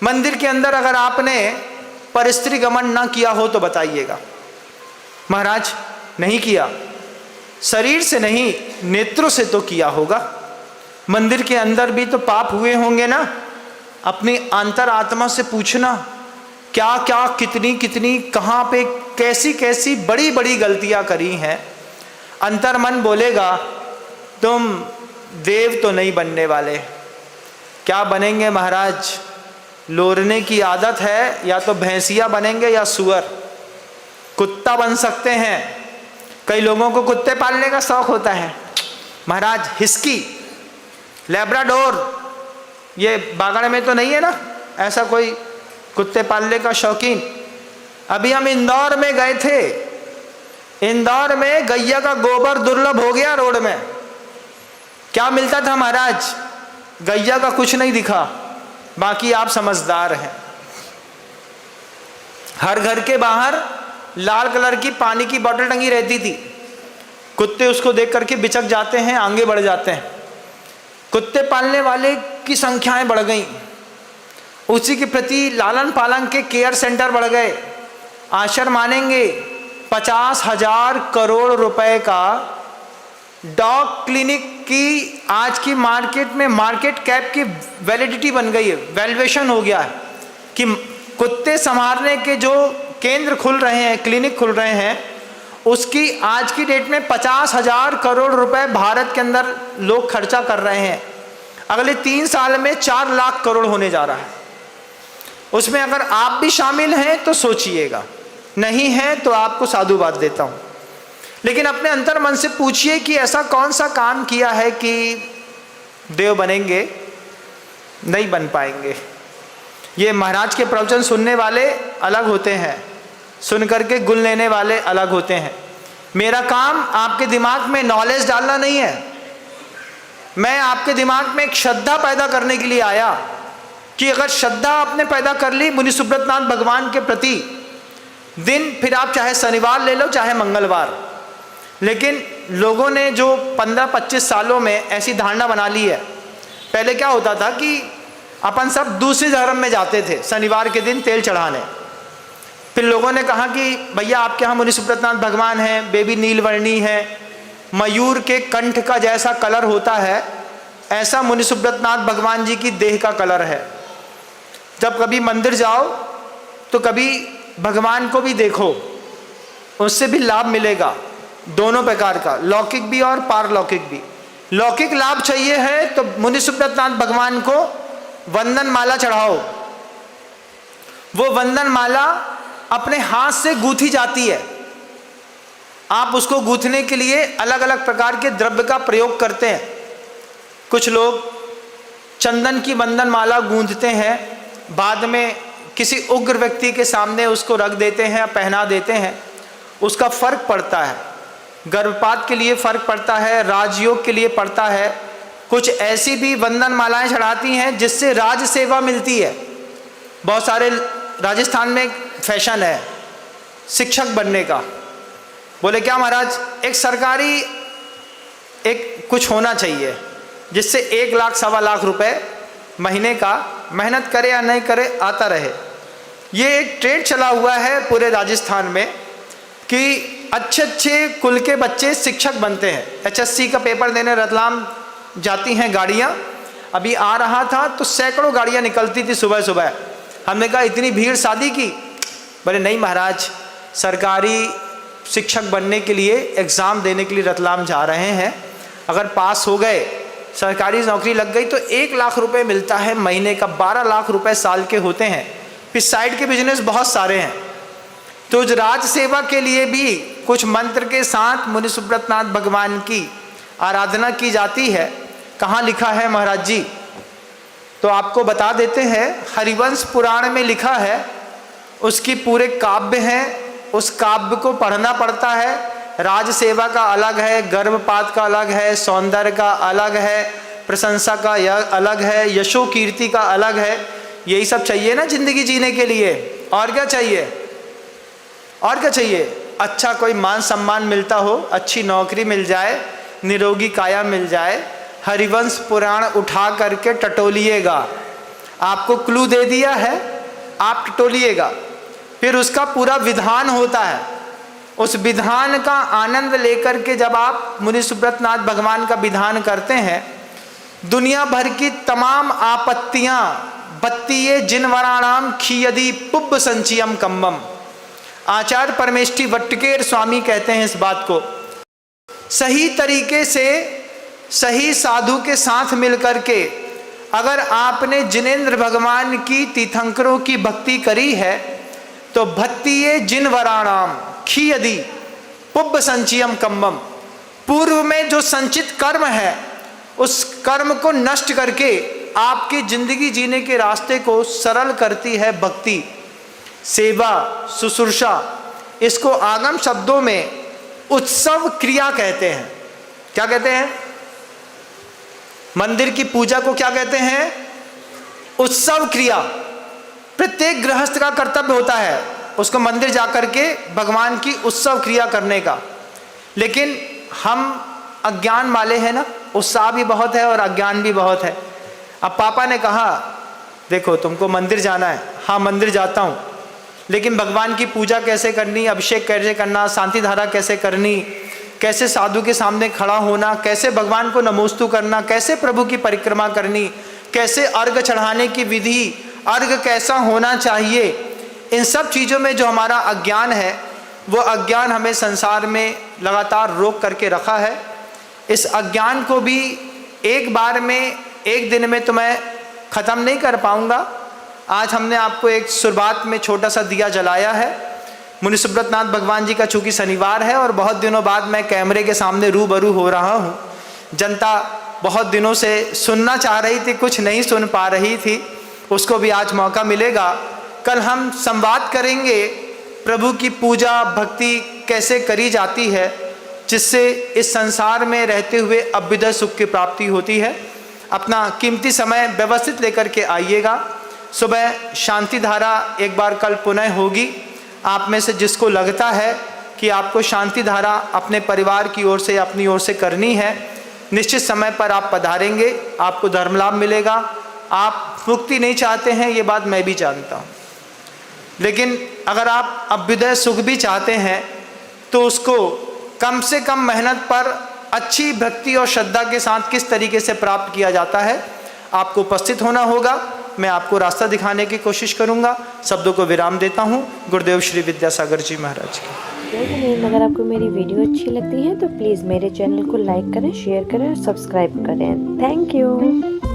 मंदिर के अंदर अगर आपने परस्त्री गमन ना किया हो तो बताइएगा। महाराज नहीं किया, शरीर से नहीं नेत्रों से तो किया होगा। मंदिर के अंदर भी तो पाप हुए होंगे ना। अपनी अंतरात्मा से पूछना, क्या क्या कितनी कितनी कहाँ पे कैसी कैसी बड़ी बड़ी गलतियाँ करी हैं। अंतर्मन बोलेगा तुम देव तो नहीं बनने वाले। क्या बनेंगे महाराज? लोरने की आदत है, या तो भैंसिया बनेंगे या सुअर। कुत्ता बन सकते हैं, कई लोगों को कुत्ते पालने का शौक होता है। महाराज हिस्की, लैब्राडोर, ये बागड़ में तो नहीं है ना ऐसा कोई कुत्ते पालने का शौकीन। अभी हम इंदौर में गए थे, इंदौर में गैया का गोबर दुर्लभ हो गया रोड में। क्या मिलता था महाराज? गैया का कुछ नहीं दिखा। बाकी आप समझदार हैं। हर घर के बाहर लाल कलर की पानी की बोतल टंगी रहती थी। कुत्ते उसको देख करके बिचक जाते हैं, आगे बढ़ जाते हैं। कुत्ते पालने वाले की संख्याएं बढ़ गई, उसी के प्रति लालन पालन के केयर सेंटर बढ़ गए। आश्चर्य मानेंगे, 50,000 करोड़ रुपए का डॉग क्लिनिक की आज की मार्केट में मार्केट कैप की वैलिडिटी बन गई है, वैल्यूएशन हो गया है कि कुत्ते संभालने के जो केंद्र खुल रहे हैं, क्लिनिक खुल रहे हैं, उसकी आज की डेट में 50,000 करोड़ रुपए भारत के अंदर लोग खर्चा कर रहे हैं। अगले 3 साल में 4 लाख करोड़ होने जा रहा है। उसमें अगर आप भी शामिल हैं तो सोचिएगा, नहीं है तो आपको साधुवाद देता हूं। लेकिन अपने अंतर मन से पूछिए कि ऐसा कौन सा काम किया है कि देव बनेंगे? नहीं बन पाएंगे। ये महाराज के प्रवचन सुनने वाले अलग होते हैं, सुन करके गुण लेने वाले अलग होते हैं। मेरा काम आपके दिमाग में नॉलेज डालना नहीं है। मैं आपके दिमाग में एक श्रद्धा पैदा करने के लिए आया कि अगर श्रद्धा आपने पैदा कर ली मुनि सुब्रतनाथ भगवान के प्रति, दिन फिर आप चाहे शनिवार ले लो चाहे मंगलवार। लेकिन लोगों ने जो 15-25 सालों में ऐसी धारणा बना ली है। पहले क्या होता था कि अपन सब दूसरे धर्म में जाते थे शनिवार के दिन तेल चढ़ाने। फिर लोगों ने कहा कि भैया आपके यहाँ मुनि सुब्रतनाथ भगवान हैं, बेबी नीलवर्णी है, मयूर के कंठ का जैसा कलर होता है ऐसा मुनि सुब्रतनाथ भगवान जी की देह का कलर है। जब कभी मंदिर जाओ तो कभी भगवान को भी देखो, उससे भी लाभ मिलेगा, दोनों प्रकार का, लौकिक भी और पारलौकिक भी। लौकिक लाभ चाहिए है तो मुनि सुब्रतनाथ भगवान को वंदन माला चढ़ाओ। वो वंदन माला अपने हाथ से गूंथी जाती है। आप उसको गूंथने के लिए अलग अलग प्रकार के द्रव्य का प्रयोग करते हैं। कुछ लोग चंदन की वंदन माला गूंथते हैं, बाद में किसी उग्र व्यक्ति के सामने उसको रख देते हैं, पहना देते हैं। उसका फर्क पड़ता है, गर्भपात के लिए फर्क पड़ता है, राजयोग के लिए पड़ता है। कुछ ऐसी भी वंदन मालाएं चढ़ाती हैं जिससे राज सेवा मिलती है। बहुत सारे राजस्थान में फैशन है शिक्षक बनने का। बोले क्या महाराज, एक सरकारी एक कुछ होना चाहिए जिससे 1 लाख 1.25 लाख रुपए महीने का, मेहनत करे या नहीं करे आता रहे। ये एक ट्रेंड चला हुआ है पूरे राजस्थान में कि अच्छे अच्छे कुल के बच्चे शिक्षक बनते हैं। HSC का पेपर देने रतलाम जाती हैं गाड़ियाँ। अभी आ रहा था तो सैकड़ों गाड़ियाँ निकलती थी सुबह सुबह। हमने कहा इतनी भीड़ शादी की? बोले नहीं महाराज, सरकारी शिक्षक बनने के लिए एग्ज़ाम देने के लिए रतलाम जा रहे हैं। अगर पास हो गए, सरकारी नौकरी लग गई तो 1 लाख रुपए मिलता है महीने का, 12 लाख रुपए साल के होते हैं। फिर साइड के बिजनेस बहुत सारे हैं। तो राज सेवा के लिए भी कुछ मंत्र के साथ मुनि सुब्रतनाथ भगवान की आराधना की जाती है। कहाँ लिखा है महाराज जी? तो आपको बता देते हैं, हरिवंश पुराण में लिखा है। उसकी पूरे काव्य हैं, उस काव्य को पढ़ना पड़ता है। राज सेवा का अलग है, गर्भपात का अलग है, सौंदर्य का अलग है, प्रशंसा का अलग है, यशो कीर्ति का अलग है। यही सब चाहिए ना जिंदगी जीने के लिए। और क्या चाहिए? और क्या चाहिए? अच्छा कोई मान सम्मान मिलता हो, अच्छी नौकरी मिल जाए, निरोगी काया मिल जाए। हरिवंश पुराण उठा करके टटोलिएगा। आपको क्लू दे दिया है, आप टटोलिएगा। फिर उसका पूरा विधान होता है, उस विधान का आनंद लेकर के जब आप मुनि सुब्रतनाथ भगवान का विधान करते हैं, दुनिया भर की तमाम आपत्तियां बत्तीये जिनवराणाम खीयदी पुब्ब संचियम कम्बम। आचार्य परमेष्ठी वट्टकेर स्वामी कहते हैं इस बात को, सही तरीके से सही साधु के साथ मिलकर के अगर आपने जिनेंद्र भगवान की तीर्थंकरों की भक्ति करी है तो भत्तीये जिनवराणाम खीयदी पुब्ब संचियम कम्बम, पूर्व में जो संचित कर्म है उस कर्म को नष्ट करके आपकी जिंदगी जीने के रास्ते को सरल करती है भक्ति, सेवा, शुश्रूषा। इसको आगम शब्दों में उत्सव क्रिया कहते हैं। क्या कहते हैं? मंदिर की पूजा को क्या कहते हैं? उत्सव क्रिया। प्रत्येक गृहस्थ का कर्तव्य होता है उसको मंदिर जाकर के भगवान की उत्सव क्रिया करने का, लेकिन हम अज्ञान वाले हैं ना, उत्साह भी बहुत है और अज्ञान भी बहुत है। अब पापा ने कहा देखो तुमको मंदिर जाना है, हाँ मंदिर जाता हूँ, लेकिन भगवान की पूजा कैसे करनी, अभिषेक कैसे करना, शांति धारा कैसे करनी, कैसे साधु के सामने खड़ा होना, कैसे भगवान को नमोस्तु करना, कैसे प्रभु की परिक्रमा करनी, कैसे अर्घ चढ़ाने की विधि, अर्घ कैसा होना चाहिए, इन सब चीज़ों में जो हमारा अज्ञान है वो अज्ञान हमें संसार में लगातार रोक करके रखा है। इस अज्ञान को भी एक बार में एक दिन में तो मैं ख़त्म नहीं कर पाऊँगा। आज हमने आपको एक शुरुआत में छोटा सा दिया जलाया है। मुनि सुब्रतनाथ भगवान जी का चूँकि शनिवार है और बहुत दिनों बाद मैं कैमरे के सामने रूबरू हो रहा हूँ। जनता बहुत दिनों से सुनना चाह रही थी, कुछ नहीं सुन पा रही थी, उसको भी आज मौका मिलेगा। कल हम संवाद करेंगे प्रभु की पूजा भक्ति कैसे करी जाती है जिससे इस संसार में रहते हुए अभ्युदय सुख की प्राप्ति होती है। अपना कीमती समय व्यवस्थित लेकर के आइएगा। सुबह शांति धारा एक बार कल पुनः होगी। आप में से जिसको लगता है कि आपको शांति धारा अपने परिवार की ओर से अपनी ओर से करनी है, निश्चित समय पर आप पधारेंगे, आपको धर्म लाभ मिलेगा। आप मुक्ति नहीं चाहते हैं ये बात मैं भी जानता हूँ, लेकिन अगर आप अभ्युदय सुख भी चाहते हैं तो उसको कम से कम मेहनत पर अच्छी भक्ति और श्रद्धा के साथ किस तरीके से प्राप्त किया जाता है आपको उपस्थित होना होगा। मैं आपको रास्ता दिखाने की कोशिश करूंगा। शब्दों को विराम देता हूं। गुरुदेव श्री विद्यासागर जी महाराज की। अगर आपको मेरी वीडियो अच्छी लगती है तो प्लीज़ मेरे चैनल को लाइक करें, शेयर करें और सब्सक्राइब करें। Thank you.